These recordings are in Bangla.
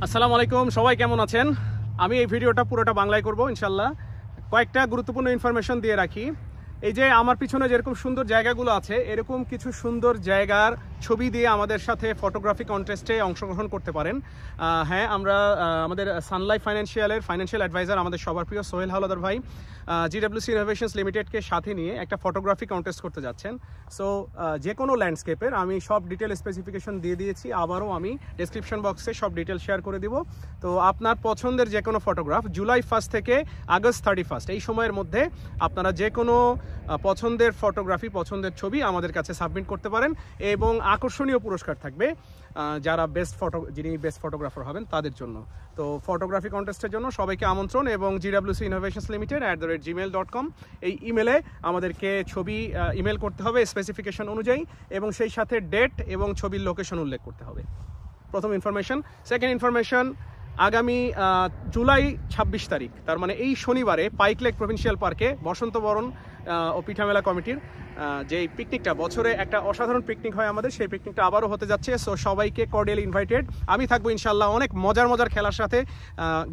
আসসালামু আলাইকুম, সবাই কেমন আছেন? আমি এই ভিডিওটা পুরোটা বাংলায় করব ইনশাল্লাহ। কয়েকটা গুরুত্বপূর্ণ ইনফরমেশন দিয়ে রাখি। এই যে আমার পিছনে যেরকম সুন্দর জায়গাগুলো আছে, এরকম কিছু সুন্দর জায়গার ছবি দিয়ে আমাদের সাথে ফটোগ্রাফি কন্টেস্টে অংশগ্রহণ করতে পারেন। হ্যাঁ, আমরা আমাদের সানলাইফ ফাইন্যান্সিয়ালের ফাইন্যান্সিয়াল অ্যাডভাইজার আমাদের সবার প্রিয় সোহেল হাওলাদার ভাই জিডব্লিউসি ইনোভেশনস লিমিটেডকে সাথে নিয়ে একটা ফটোগ্রাফি কন্টেস্ট করতে যাচ্ছেন। সো যে কোনো ল্যান্ডস্কেপের আমি সব ডিটেল স্পেসিফিকেশন দিয়ে দিয়েছি, আবারও আমি ডেসক্রিপশন বক্সে সব ডিটেল শেয়ার করে দিব। তো আপনার পছন্দের যে কোনো ফটোগ্রাফ জুলাই 1 থেকে আগস্ট 31 এই সময়ের মধ্যে আপনারা যে কোনো পছন্দের ফটোগ্রাফি, পছন্দের ছবি আমাদের কাছে সাবমিট করতে পারেন এবং আকর্ষণীয় পুরস্কার থাকবে যারা যিনি বেস্ট ফটোগ্রাফার হবেন তাদের জন্য। তো ফটোগ্রাফি কন্টেস্টের জন্য সবাইকে আমন্ত্রণ এবং জিডব্লিউসি ইনোভেশনস লিমিটেড @gmail.com এই ইমেলে আমাদেরকে ছবি ইমেল করতে হবে স্পেসিফিকেশন অনুযায়ী এবং সেই সাথে ডেট এবং ছবির লোকেশন উল্লেখ করতে হবে। প্রথম ইনফরমেশন। সেকেন্ড ইনফরমেশন, আগামী জুলাই 26 তারিখ, তার মানে এই শনিবারে পাইক লেক প্রভিন্সিয়াল পার্কে বসন্ত বরণ ও পিঠামেলা কমিটির যে পিকনিকটা, বছরে একটা অসাধারণ পিকনিক হয় আমাদের, সেই পিকনিকটা আবারও হতে যাচ্ছে। সো সবাইকে কর্ডিয়ালি ইনভাইটেড। আমি থাকবো ইনশাল্লাহ অনেক মজার খেলার সাথে,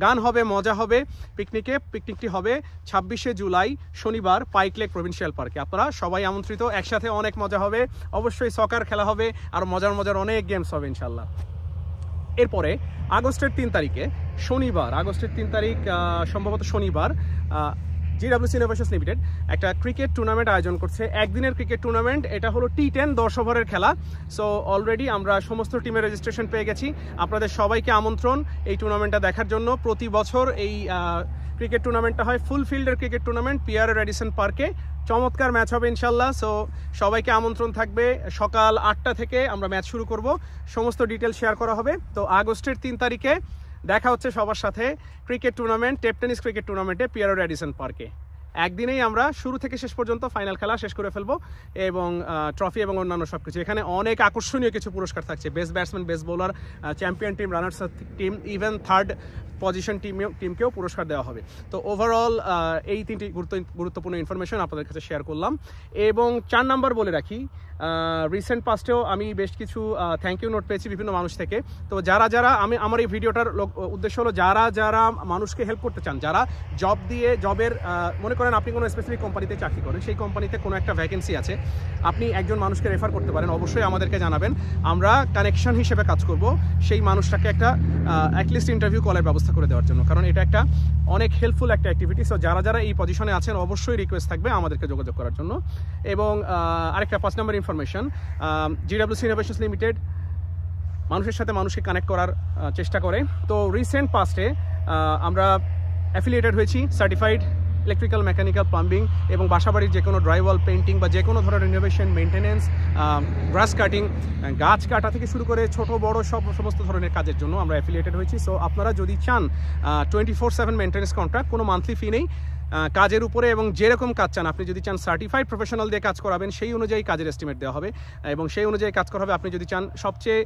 গান হবে, মজা হবে। পিকনিকটি হবে 26শে জুলাই শনিবার পাইক লেক প্রভিন্সিয়াল পার্কে। আপনারা সবাই আমন্ত্রিত, একসাথে অনেক মজা হবে। অবশ্যই সকার খেলা হবে আর মজার অনেক গেমস হবে ইনশাল্লাহ। এরপরে আগস্টের 3 তারিখে শনিবার, আগস্টের 3 তারিখ সম্ভবত শনিবার, জিডব্লিউসি ইনোভেশনস লিমিটেড একটা ক্রিকেট টুর্নামেন্ট আয়োজন করছে। একদিনের ক্রিকেট টুর্নামেন্ট, এটা হলো T10 10 ওভারের খেলা। সো অলরেডি আমরা সমস্ত টিমের রেজিস্ট্রেশন পেয়ে গেছি। আপনাদের সবাইকে আমন্ত্রণ এই টুর্নামেন্টটা দেখার জন্য। প্রতি বছর এই ক্রিকেট টুর্নামেন্টটা হয় ফুল ফিল্ডের ক্রিকেট টুর্নামেন্ট পিয়ার রেডিসন পার্কে। চমৎকার ম্যাচ হবে ইনশাল্লাহ। সো সবাইকে আমন্ত্রণ থাকবে। সকাল 8টা থেকে আমরা ম্যাচ শুরু করব, সমস্ত ডিটেল শেয়ার করা হবে। তো আগস্টের 3 তারিখে দেখা হচ্ছে সবার সাথে cricket tournament, tape tennis cricket টুর্নামেন্টে পিয়ার রেডিসন পার্কে। একদিনেই আমরা শুরু থেকে শেষ পর্যন্ত ফাইনাল খেলা শেষ করে ফেলবো এবং ট্রফি এবং অন্যান্য সব কিছু। এখানে অনেক আকর্ষণীয় কিছু পুরস্কার থাকছে। Best batsman, best bowler, champion team, runners team, even third position টিমকেও পুরস্কার দেওয়া হবে। তো ওভারঅল এই 3টি গুরুত্বপূর্ণ ইনফরমেশন আপনাদের কাছে শেয়ার করলাম। এবং 4 নাম্বার বলে রাখি, রিসেন্ট পাস্টেও আমি বেশ কিছু থ্যাংক ইউ নোট পেয়েছি বিভিন্ন মানুষ থেকে। তো যারা আমার এই ভিডিওটার উদ্দেশ্য হলো যারা মানুষকে হেল্প করতে চান, যারা জবের মনে করেন আপনি কোনো স্পেসিফিক কোম্পানিতে চাকরি করেন, সেই কোম্পানিতে কোনো একটা ভ্যাকেন্সি আছে, আপনি একজন মানুষকে রেফার করতে পারেন, অবশ্যই আমাদেরকে জানাবেন। আমরা কানেকশন হিসেবে কাজ করব সেই মানুষটাকে একটা অ্যাটলিস্ট ইন্টারভিউ কলের ব্যবস্থা করে দেওয়ার জন্য, কারণ এটা একটা অনেক হেল্পফুল একটা অ্যাক্টিভিটি। সো যারা এই পজিশনে আছেন অবশ্যই রিকোয়েস্ট থাকবে আমাদেরকে যোগাযোগ করার জন্য। এবং আরেকটা 5 নম্বর ইনফরমেশন, জিডব্লিউসি ইনোভেশনস লিমিটেড মানুষের সাথে মানুষকে কানেক্ট করার চেষ্টা করে। তো রিসেন্ট পাস্টে আমরা অ্যাফিলিয়েটেড হয়েছি সার্টিফাইড ইলেকট্রিক্যাল, মেকানিক্যাল, প্লাম্বিং এবং বাসাবাড়ির যে কোনো ড্রাইওয়াল পেন্টিং বা যে কোনো ধরনের রিনোভেশন, মেনটেন্যান্স, গ্রাস কাটিং, গাছ কাটা থেকে শুরু করে ছোট বড় সমস্ত ধরনের কাজের জন্য আমরা অ্যাফিলিয়েটেড হয়েছি। সো আপনারা যদি চান 24/7 মেনটেন্যান্স কন্ট্রাক্ট, কোনো মান্থলি ফি নেই, কাজের উপরে এবং যেরকম কাজ চান, আপনি যদি চান সার্টিফাইড প্রফেশনাল দিয়ে কাজ করাবেন সেই অনুযায়ী কাজের এস্টিমেট দেওয়া হবে এবং সেই অনুযায়ী কাজ করা হবে। আপনি যদি চান সবচেয়ে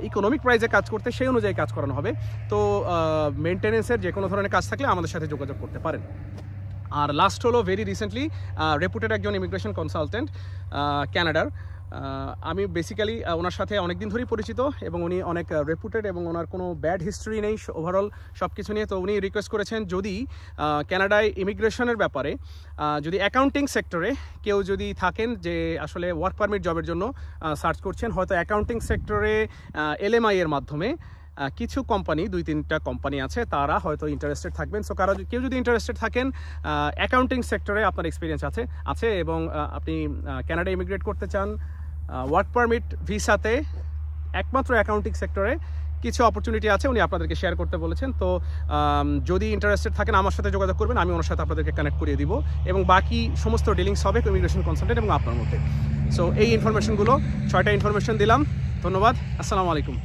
ইকোনমিক প্রাইসে কাজ করতে, সেই অনুযায়ী কাজ করানো হবে। তো মেনটেন্যান্সের যে কোনো ধরনের কাজ থাকলে আমাদের সাথে যোগাযোগ করতে পারেন। আর লাস্ট হলো ভেরি রিসেন্টলি রেপুটেড একজন ইমিগ্রেশন কনসালটেন্ট ক্যানাডার, আমি বেসিক্যালি ওনার সাথে অনেকদিন ধরেই পরিচিত এবং উনি অনেক রেপুটেড এবং ওনার কোনো ব্যাড হিস্ট্রি নেই ওভারঅল সব কিছু নিয়ে। তো উনি রিকোয়েস্ট করেছেন যদি ক্যানাডায় ইমিগ্রেশনের ব্যাপারে যদি অ্যাকাউন্টিং সেক্টরে কেউ যদি থাকেন যে আসলে ওয়ার্ক পারমিট জবের জন্য সার্চ করছেন, হয়তো অ্যাকাউন্টিং সেক্টরে LMI এর মাধ্যমে কিছু কোম্পানি, 2-3টা কোম্পানি আছে, তারা হয়তো ইন্টারেস্টেড থাকবেন। সো কেউ যদি ইন্টারেস্টেড থাকেন, অ্যাকাউন্টিং সেক্টরে আপনার এক্সপিরিয়েন্স আছে এবং আপনি ক্যানাডা ইমিগ্রেট করতে চান, ওয়ার্ক পারমিট ভিসাতে একমাত্র অ্যাকাউন্টিং সেক্টরে কিছু অপরচুনিটি আছে, উনি আপনাদেরকে শেয়ার করতে বলেছেন। তো যদি ইন্টারেস্টেড থাকেন আমার সাথে যোগাযোগ করবেন, আমি ওনার সাথে আপনাদেরকে কানেক্ট করিয়ে দিব এবং বাকি সমস্ত ডিলিংস হবে ইমিগ্রেশন কনসালটেন্ট এবং আপনার মধ্যে। সো এই ইনফরমেশনগুলো 6টা ইনফরমেশন দিলাম। ধন্যবাদ। আসসালামু আলাইকুম।